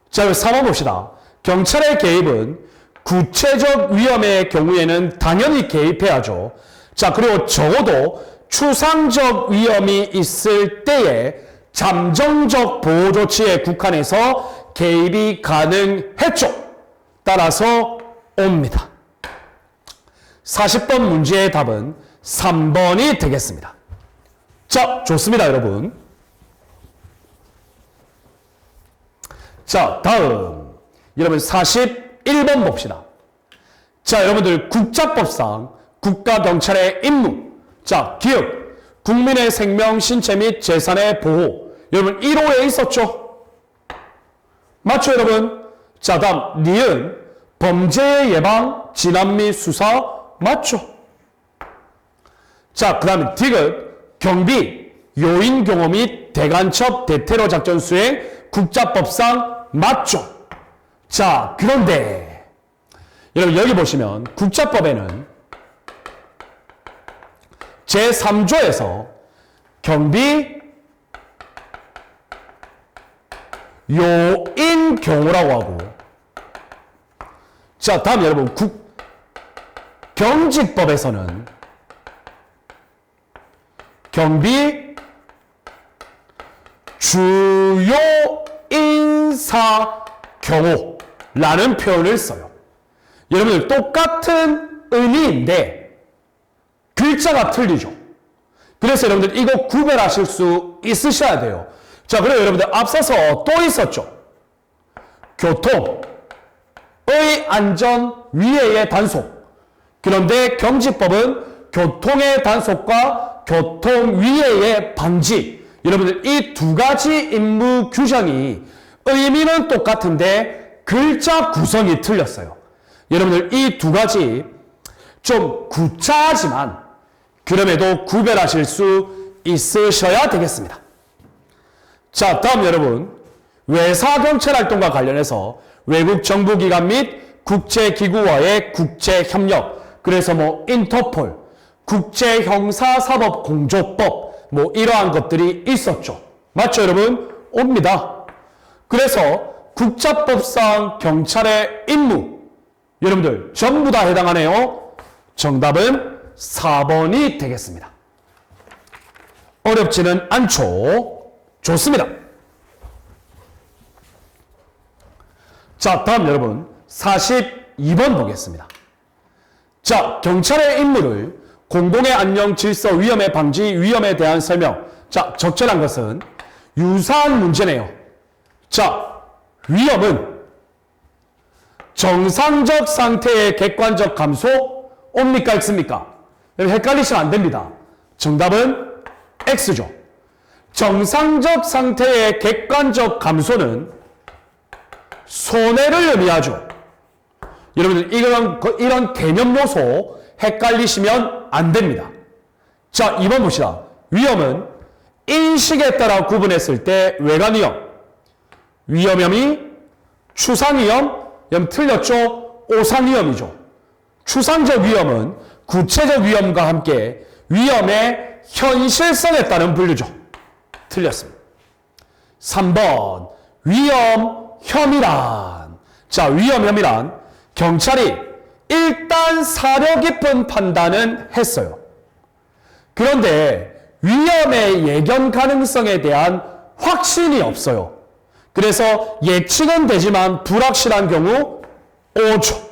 자, 3번 봅시다. 경찰의 개입은 구체적 위험의 경우에는 당연히 개입해야죠. 자, 그리고 적어도 추상적 위험이 있을 때에 잠정적 보호 조치에 국한해서 개입이 가능했죠. 따라서 옵니다. 40번 문제의 답은 3번이 되겠습니다. 자, 좋습니다, 여러분. 자, 다음 여러분 41번 봅시다. 자, 여러분들 국자법상 국가경찰의 임무. 자, 기업, 국민의 생명, 신체 및 재산의 보호. 여러분 1호에 있었죠? 맞죠, 여러분? 자, 다음 니은 범죄 예방, 진압 및 수사. 맞죠? 자, 그 다음에 디귿 경비, 요인 경호 및 대간첩, 대테러 작전 수행, 국자법상 맞죠? 자, 그런데 여러분 여기 보시면 국자법에는 제3조에서 경비, 요인 경우라고 하고, 자, 다음 여러분, 경직법에서는 경비 주요 인사 경우라는 표현을 써요. 여러분들 똑같은 의미인데 글자가 틀리죠. 그래서 여러분들 이거 구별하실 수 있으셔야 돼요. 자, 그리고 여러분들 앞서서 또 있었죠. 교통의 안전 위해의 단속. 그런데 경직법은 교통의 단속과 교통 위해의 방지. 여러분들 이 두 가지 임무 규정이 의미는 똑같은데 글자 구성이 틀렸어요. 여러분들 이 두 가지 좀 구차하지만 그럼에도 구별하실 수 있으셔야 되겠습니다. 자, 다음 여러분, 외사경찰활동과 관련해서 외국 정부기관 및 국제기구와의 국제협력, 그래서 뭐 인터폴, 국제형사사법공조법, 뭐 이러한 것들이 있었죠. 맞죠, 여러분? 옵니다. 그래서 국자법상 경찰의 임무, 여러분들 전부 다 해당하네요. 정답은 4번이 되겠습니다. 어렵지는 않죠. 좋습니다. 자, 다음 여러분 42번 보겠습니다. 자, 경찰의 임무를 공공의 안녕, 질서, 위험의 방지, 위험에 대한 설명. 자, 적절한 것은 유사한 문제네요. 자, 위험은 정상적 상태의 객관적 감소, 옵니까, X입니까? 헷갈리시면 안 됩니다. 정답은 X죠. 정상적 상태의 객관적 감소는 손해를 의미하죠. 여러분들 이런 개념 요소 헷갈리시면 안 됩니다. 자, 2번 봅시다. 위험은 인식에 따라 구분했을 때 외관위험, 위험이 추상위험, 틀렸죠? 오상위험이죠. 추상적 위험은 구체적 위험과 함께 위험의 현실성에 따른 분류죠. 틀렸습니다. 3번 위험혐의란. 자, 위험혐의란 경찰이 일단 사려 깊은 판단은 했어요. 그런데 위험의 예견 가능성에 대한 확신이 없어요. 그래서 예측은 되지만 불확실한 경우 5초.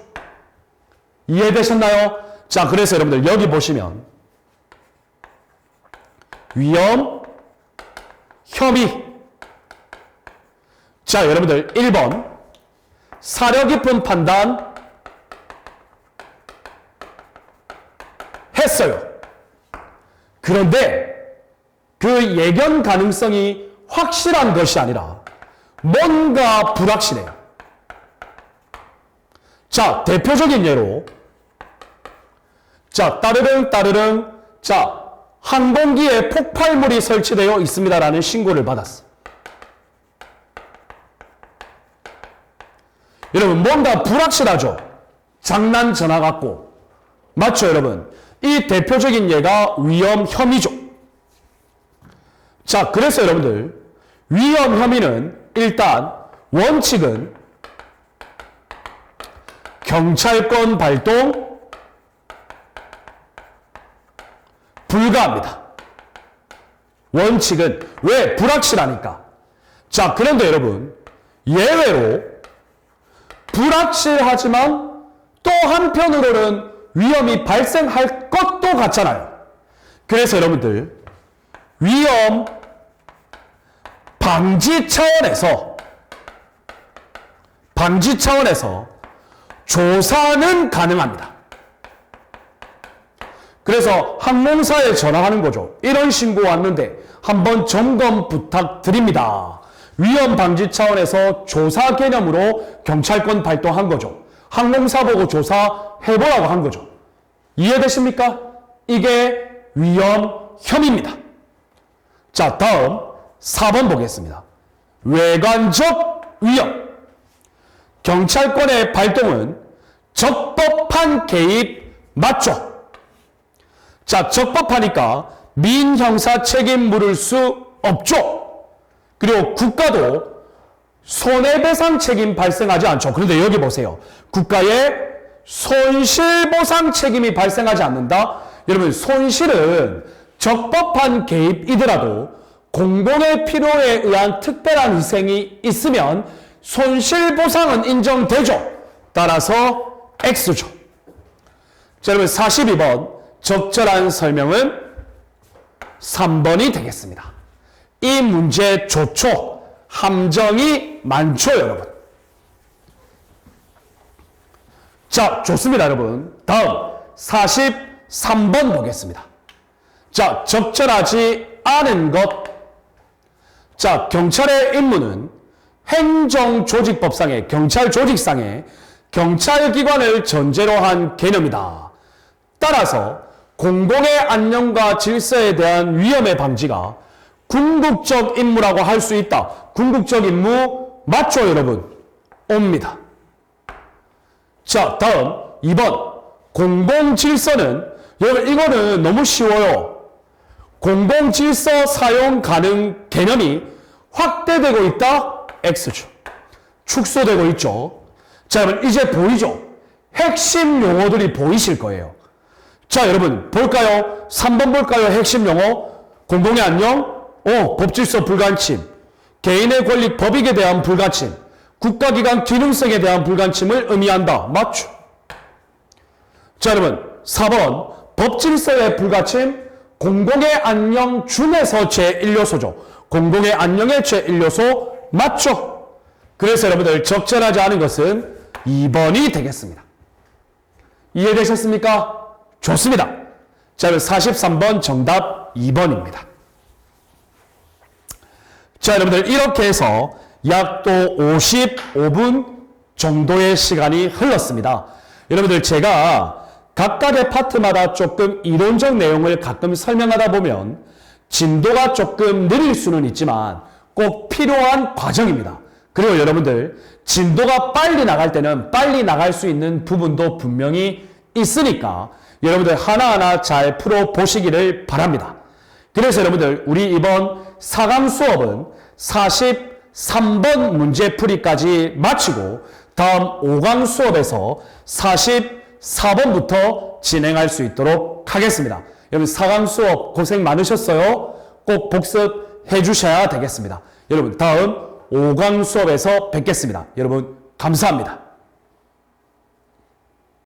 이해되셨나요? 자, 그래서 여러분들 여기 보시면 위험, 혐의. 자, 여러분들 1번 사려 깊은 판단 했어요. 그런데 그 예견 가능성이 확실한 것이 아니라 뭔가 불확실해요. 자, 대표적인 예로 자, 따르릉 자, 항공기에 폭발물이 설치되어 있습니다라는 신고를 받았어. 여러분, 뭔가 불확실하죠? 장난 전화 같고. 맞죠, 여러분? 이 대표적인 예가 위험 혐의죠. 자, 그래서 여러분들 위험 혐의는 일단 원칙은 경찰권 발동 불가합니다. 원칙은 왜? 불확실하니까. 자, 그런데 여러분 예외로 불확실하지만 또 한편으로는 위험이 발생할 것도 같잖아요. 그래서 여러분들 위험 방지 차원에서 조사는 가능합니다. 그래서 항공사에 전화하는 거죠. 이런 신고 왔는데 한번 점검 부탁드립니다. 위험 방지 차원에서 조사 개념으로 경찰권 발동한 거죠. 항공사 보고 조사해보라고 한 거죠. 이해되십니까? 이게 위험 혐의입니다. 자, 다음 4번 보겠습니다. 외관적 위험. 경찰권의 발동은 적법한 개입 맞죠? 자, 적법하니까 민형사 책임 물을 수 없죠. 그리고 국가도 손해배상 책임 발생하지 않죠. 그런데 여기 보세요. 국가의 손실보상 책임이 발생하지 않는다. 여러분, 손실은 적법한 개입이더라도 공공의 필요에 의한 특별한 희생이 있으면 손실보상은 인정되죠. 따라서 X죠. 자, 여러분 42번 적절한 설명은 3번이 되겠습니다. 이 문제 좋죠. 함정이 많죠, 여러분. 자, 좋습니다, 여러분. 다음 43번 보겠습니다. 자, 적절하지 않은 것. 자, 경찰의 임무는 행정조직법상의 경찰 조직상의 경찰기관을 전제로 한 개념이다. 따라서 공공의 안녕과 질서에 대한 위험의 방지가 궁극적 임무라고 할 수 있다. 궁극적 임무 맞죠, 여러분? 옵니다. 자, 다음 2번 공공질서는, 여러분 이거는 너무 쉬워요. 공공질서 사용 가능 개념이 확대되고 있다? X죠. 축소되고 있죠. 자, 여러분 이제 보이죠? 핵심 용어들이 보이실 거예요. 자, 여러분 볼까요? 3번 볼까요? 핵심 용어. 공공의 안녕, 법질서 불가침, 개인의 권리 법익에 대한 불가침, 국가기관 기능성에 대한 불가침을 의미한다. 맞죠? 자, 여러분 4번 법질서의 불가침, 공공의 안녕 중에서 제1요소죠. 공공의 안녕의 제1요소 맞죠? 그래서 여러분들 적절하지 않은 것은 2번이 되겠습니다. 이해되셨습니까? 좋습니다. 자, 43번 정답 2번입니다. 자, 여러분들 이렇게 해서 약 또 55분 정도의 시간이 흘렀습니다. 여러분들 제가 각각의 파트마다 조금 이론적 내용을 가끔 설명하다 보면 진도가 조금 느릴 수는 있지만 꼭 필요한 과정입니다. 그리고 여러분들 진도가 빨리 나갈 때는 빨리 나갈 수 있는 부분도 분명히 있으니까 여러분들 하나하나 잘 풀어보시기를 바랍니다. 그래서 여러분들 우리 이번 4강 수업은 43번 문제풀이까지 마치고 다음 5강 수업에서 44번부터 진행할 수 있도록 하겠습니다. 여러분 4강 수업 고생 많으셨어요. 꼭 복습해 주셔야 되겠습니다. 여러분 다음 5강 수업에서 뵙겠습니다. 여러분 감사합니다.